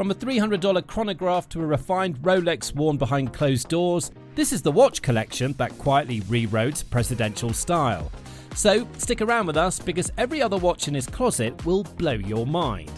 From a $300 chronograph to a refined Rolex worn behind closed doors, this is the watch collection that quietly rewrote presidential style. So stick around with us because every other watch in his closet will blow your mind.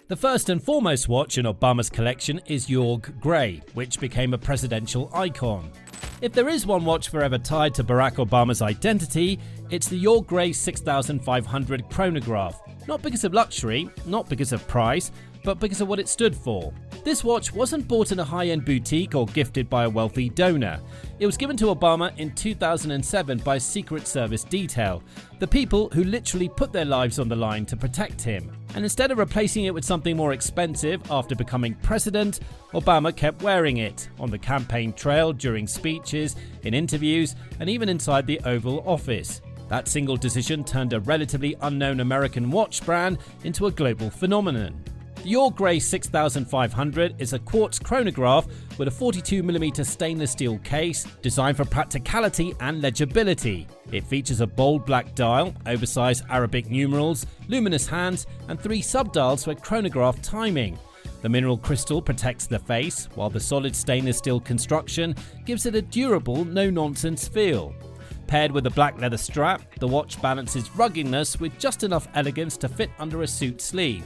The first and foremost watch in Obama's collection is Jorg Gray, which became a presidential icon. If there is one watch forever tied to Barack Obama's identity, it's the Jorg Gray 6500 chronograph. Not because of luxury, not because of price, but because of what it stood for. This watch wasn't bought in a high-end boutique or gifted by a wealthy donor. It was given to Obama in 2007 by a Secret Service detail, the people who literally put their lives on the line to protect him. And instead of replacing it with something more expensive after becoming president, Obama kept wearing it on the campaign trail, during speeches, in interviews, and even inside the Oval Office. That single decision turned a relatively unknown American watch brand into a global phenomenon. The Jorg Gray 6500 is a quartz chronograph with a 42mm stainless steel case designed for practicality and legibility. It features a bold black dial, oversized Arabic numerals, luminous hands, and 3 subdials for chronograph timing. The mineral crystal protects the face, while the solid stainless steel construction gives it a durable, no-nonsense feel. Paired with a black leather strap, the watch balances ruggedness with just enough elegance to fit under a suit sleeve.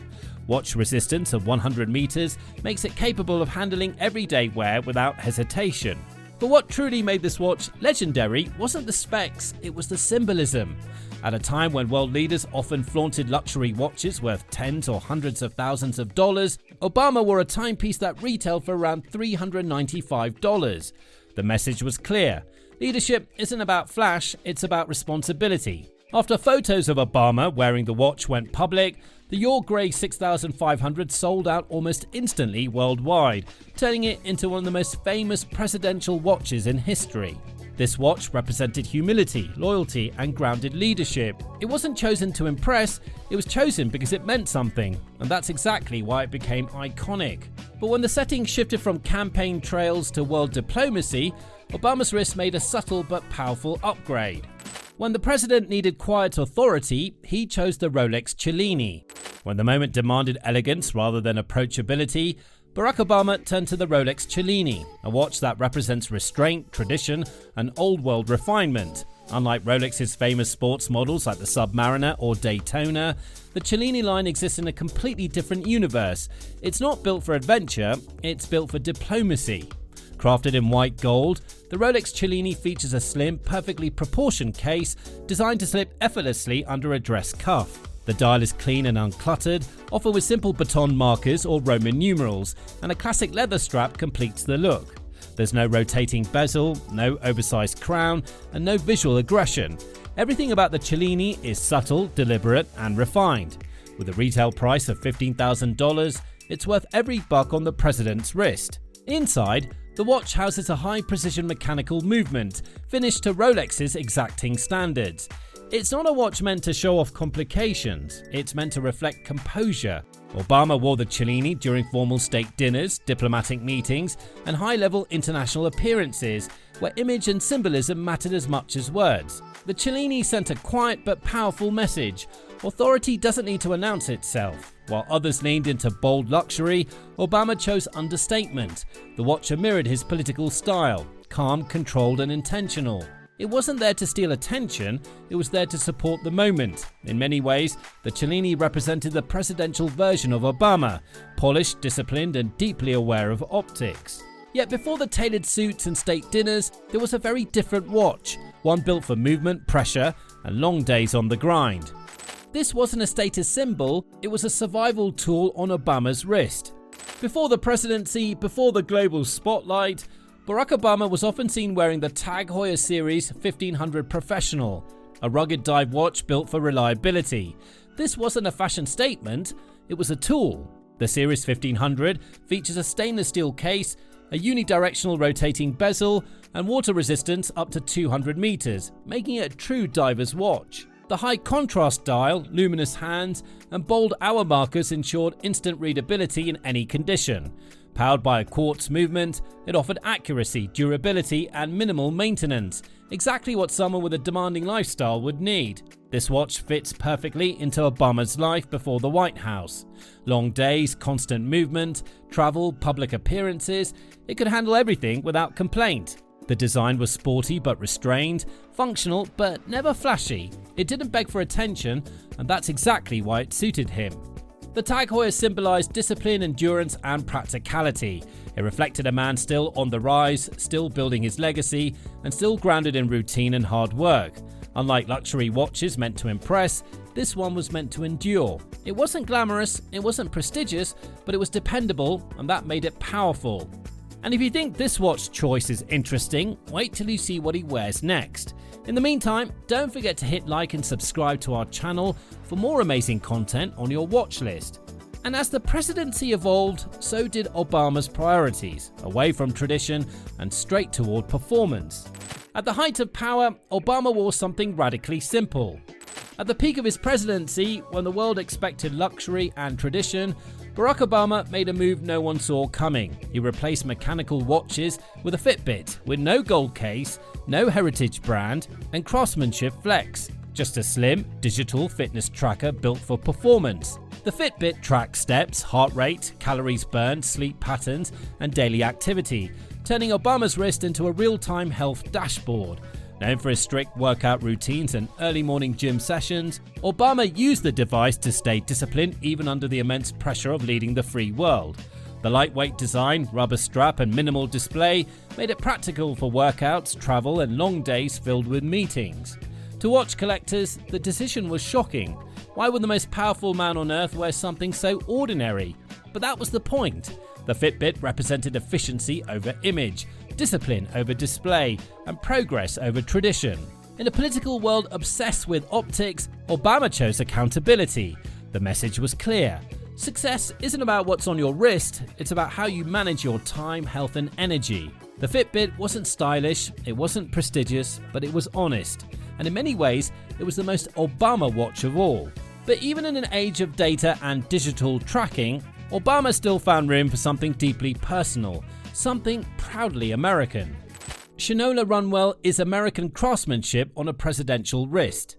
Watch resistance of 100 meters makes it capable of handling everyday wear without hesitation. But what truly made this watch legendary wasn't the specs, it was the symbolism. At a time when world leaders often flaunted luxury watches worth tens or hundreds of thousands of dollars, Obama wore a timepiece that retailed for around $395. The message was clear. Leadership isn't about flash, it's about responsibility. After photos of Obama wearing the watch went public, the Jorg Gray 6500 sold out almost instantly worldwide, turning it into one of the most famous presidential watches in history. This watch represented humility, loyalty, and grounded leadership. It wasn't chosen to impress, it was chosen because it meant something, and that's exactly why it became iconic. But when the setting shifted from campaign trails to world diplomacy, Obama's wrist made a subtle but powerful upgrade. When the president needed quiet authority, he chose the Rolex Cellini. When the moment demanded elegance rather than approachability, Barack Obama turned to the Rolex Cellini, a watch that represents restraint, tradition, and old-world refinement. Unlike Rolex's famous sports models like the Submariner or Daytona, the Cellini line exists in a completely different universe. It's not built for adventure, it's built for diplomacy. Crafted in white gold, the Rolex Cellini features a slim, perfectly proportioned case designed to slip effortlessly under a dress cuff. The dial is clean and uncluttered, often with simple baton markers or Roman numerals, and a classic leather strap completes the look. There's no rotating bezel, no oversized crown, and no visual aggression. Everything about the Cellini is subtle, deliberate, and refined. With a retail price of $15,000, it's worth every buck on the president's wrist. Inside, the watch houses a high-precision mechanical movement, finished to Rolex's exacting standards. It's not a watch meant to show off complications, it's meant to reflect composure. Obama wore the Cellini during formal state dinners, diplomatic meetings, and high-level international appearances, where image and symbolism mattered as much as words. The Cellini sent a quiet but powerful message. Authority doesn't need to announce itself. While others leaned into bold luxury, Obama chose understatement. The watch mirrored his political style, calm, controlled, and intentional. It wasn't there to steal attention, it was there to support the moment. In many ways, the Cellini represented the presidential version of Obama, polished, disciplined, and deeply aware of optics. Yet before the tailored suits and state dinners, there was a very different watch, one built for movement, pressure, and long days on the grind. This wasn't a status symbol, it was a survival tool on Obama's wrist. Before the presidency, before the global spotlight, Barack Obama was often seen wearing the TAG Heuer Series 1500 Professional, a rugged dive watch built for reliability. This wasn't a fashion statement, it was a tool. The Series 1500 features a stainless steel case, a unidirectional rotating bezel, and water resistance up to 200 meters, making it a true diver's watch. The high contrast dial, luminous hands, and bold hour markers ensured instant readability in any condition. Powered by a quartz movement, it offered accuracy, durability, and minimal maintenance, exactly what someone with a demanding lifestyle would need. This watch fits perfectly into Obama's life before the White House. Long days, constant movement, travel, public appearances, it could handle everything without complaint. The design was sporty but restrained, functional but never flashy. It didn't beg for attention, and that's exactly why it suited him. The Tag Heuer symbolized discipline, endurance, and practicality. It reflected a man still on the rise, still building his legacy, and still grounded in routine and hard work. Unlike luxury watches meant to impress, this one was meant to endure. It wasn't glamorous, it wasn't prestigious, but it was dependable, and that made it powerful. And if you think this watch choice is interesting, wait till you see what he wears next. In the meantime, don't forget to hit like and subscribe to our channel for more amazing content on your watch list. And as the presidency evolved, so did Obama's priorities, away from tradition and straight toward performance. At the height of power, Obama wore something radically simple. At the peak of his presidency, when the world expected luxury and tradition, Barack Obama made a move no one saw coming. He replaced mechanical watches with a Fitbit, with no gold case, no heritage brand, and craftsmanship flex. Just a slim, digital fitness tracker built for performance. The Fitbit tracks steps, heart rate, calories burned, sleep patterns, and daily activity, turning Obama's wrist into a real-time health dashboard. Known for his strict workout routines and early morning gym sessions, Obama used the device to stay disciplined even under the immense pressure of leading the free world. The lightweight design, rubber strap, and minimal display made it practical for workouts, travel, and long days filled with meetings. To watch collectors, the decision was shocking. Why would the most powerful man on earth wear something so ordinary? But that was the point. The Fitbit represented efficiency over image, discipline over display, and progress over tradition. In a political world obsessed with optics, Obama chose accountability. The message was clear. Success isn't about what's on your wrist, it's about how you manage your time, health, and energy. The Fitbit wasn't stylish, it wasn't prestigious, but it was honest. And in many ways, it was the most Obama watch of all. But even in an age of data and digital tracking, Obama still found room for something deeply personal, something proudly American. Shinola Runwell is American craftsmanship on a presidential wrist.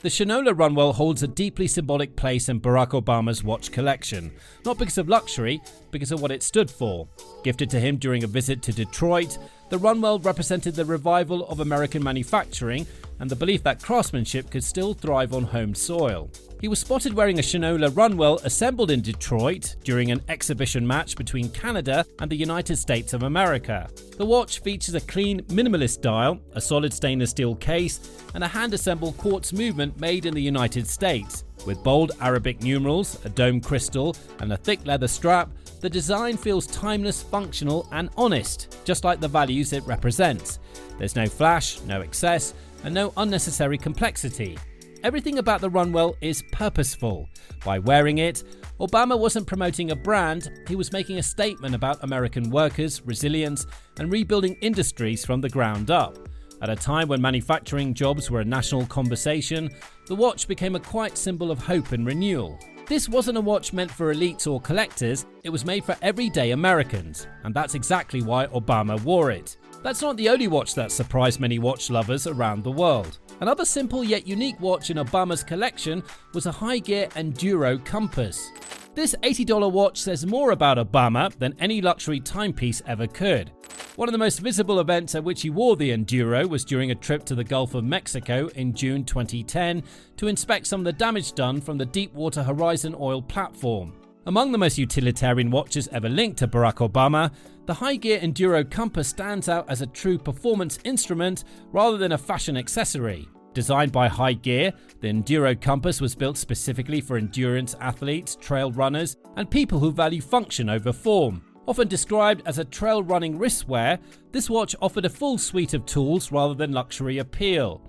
The Shinola Runwell holds a deeply symbolic place in Barack Obama's watch collection, not because of luxury, because of what it stood for. Gifted to him during a visit to Detroit, the Runwell represented the revival of American manufacturing and the belief that craftsmanship could still thrive on home soil. He was spotted wearing a Shinola Runwell assembled in Detroit during an exhibition match between Canada and the United States of America. The watch features a clean, minimalist dial, a solid stainless steel case, and a hand-assembled quartz movement made in the United States. With bold Arabic numerals, a dome crystal, and a thick leather strap, the design feels timeless, functional, and honest, just like the values it represents. There's no flash, no excess, and no unnecessary complexity. Everything about the Runwell is purposeful. By wearing it, Obama wasn't promoting a brand, he was making a statement about American workers, resilience, and rebuilding industries from the ground up. At a time when manufacturing jobs were a national conversation, the watch became a quiet symbol of hope and renewal. This wasn't a watch meant for elites or collectors, it was made for everyday Americans, and that's exactly why Obama wore it. That's not the only watch that surprised many watch lovers around the world. Another simple yet unique watch in Obama's collection was a Highgear Enduro compass. This $80 watch says more about Obama than any luxury timepiece ever could. One of the most visible events at which he wore the Enduro was during a trip to the Gulf of Mexico in June 2010 to inspect some of the damage done from the Deepwater Horizon oil platform. Among the most utilitarian watches ever linked to Barack Obama, the Highgear Enduro compass stands out as a true performance instrument rather than a fashion accessory. Designed by Highgear, the Enduro compass was built specifically for endurance athletes, trail runners, and people who value function over form. Often described as a trail running wristwear, this watch offered a full suite of tools rather than luxury appeal.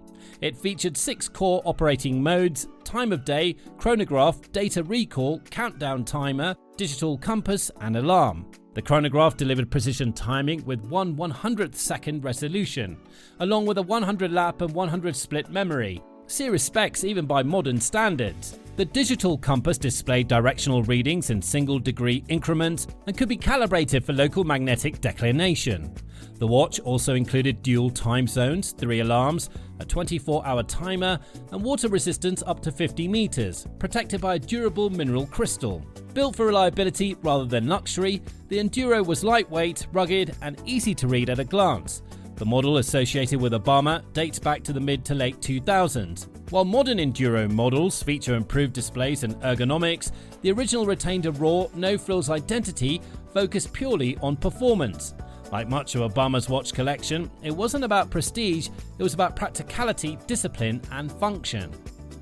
It featured 6 core operating modes: time of day, chronograph, data recall, countdown timer, digital compass, and alarm. The chronograph delivered precision timing with 1/100th second resolution, along with a 100 lap and 100 split memory. Serious specs even by modern standards. The digital compass displayed directional readings in single-degree increments and could be calibrated for local magnetic declination. The watch also included dual time zones, 3 alarms, a 24-hour timer, and water resistance up to 50 meters, protected by a durable mineral crystal. Built for reliability rather than luxury, the Enduro was lightweight, rugged, and easy to read at a glance. The model associated with Audemars dates back to the mid to late 2000s. While modern Enduro models feature improved displays and ergonomics, the original retained a raw, no-frills identity focused purely on performance. Like much of Audemars' watch collection, it wasn't about prestige, it was about practicality, discipline, and function.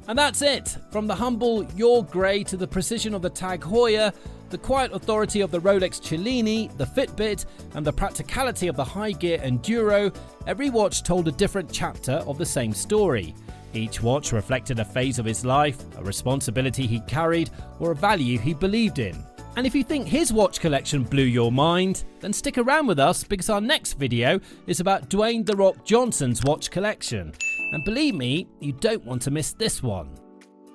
And that's it! From the humble Jorg Gray to the precision of the Tag Heuer, the quiet authority of the Rolex Cellini, the Fitbit, and the practicality of the Highgear Enduro, every watch told a different chapter of the same story. Each watch reflected a phase of his life, a responsibility he carried, or a value he believed in. And if you think his watch collection blew your mind, then stick around with us because our next video is about Dwayne "The Rock" Johnson's watch collection. And believe me, you don't want to miss this one.